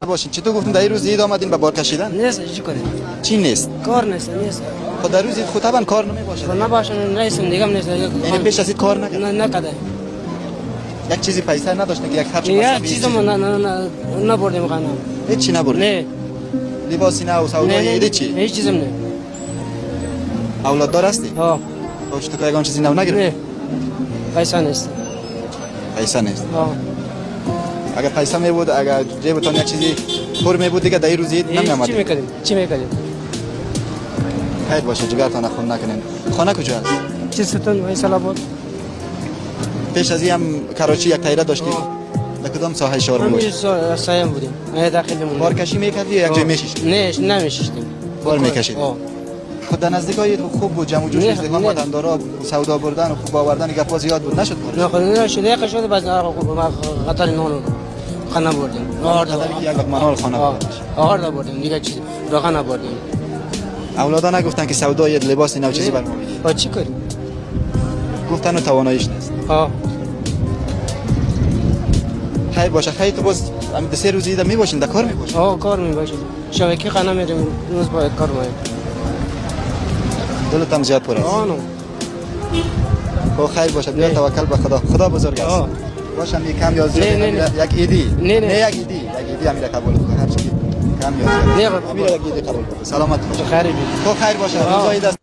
باشین. چطور گفتم در این روز عید آمدین به بار کشیدن؟ نیست چی کنیم؟ چی نیست؟ کار نیست. خود در روز عید خود طبعا کار نمی باشه. خب نباشه نیستم دیگه نیست. یعنی پیش از این کار نکرد. نه کده. یک چیزی پیسه نداشت که یک خرج یک چیزم نه بردیم خانم. هیچ چی نبرد. نه. لباسی نه و سودای عید چی؟ هیچ چیزم نه. اولاد دار هستی؟ ها. باش تو یگان چیزی نو نگرفت؟ نه. پیسه نیست. پیسه نیست. ها. اگر پیسه می بود، اگر جیبتون یک چیزی پر می بود دیگه در این روز عید نمی آمد. چی میکنیم؟ خیر باشه جگرتان خون نکنین. خانه کجا است؟ چی ستون فیصل آباد. پیش از این هم کراچی یک تایره داشتی. در کدام ساحه شهر بود؟ همین سایم بودیم. نه داخلمون. بار کشی میکردی یا یک جای میشیشتی؟ نه نمیشیشتیم. بار میکشید. خود در نزدیکای خوب بود، جمع و جوش ازدهام وطندارا سودا بردن و خوب آوردن گپا زیاد بود نشد؟ نه خود نشد. یک شد بعد قطار نون خانه بردیم. آهار یک لقمه خانه بردیم. آهار بردیم دیگه چیز راغ بردیم. اولادا نگفتن که سودای لباس نو چیزی برام میگی؟ با چی کنیم؟ گفتن تواناییش نیست. ها. خیر باشه. خیر تو باز هم سه روز عید میباشین در کار میباشین؟ ها کار میباشیم. شبکه خانه میریم روز با کار میریم. دلتم زیاد پر است. آنو. خب خیر باشه. بیا توکل به خدا. خدا بزرگ است. باشم یک کم یا زیاد یک ایدی. نه یک ایدی امیر قبول کن. هر چی کم یا زیاد. امیر یک ایدی قبول کن. سلامت باش. خیری بی. خب خیر باشه. روزای دست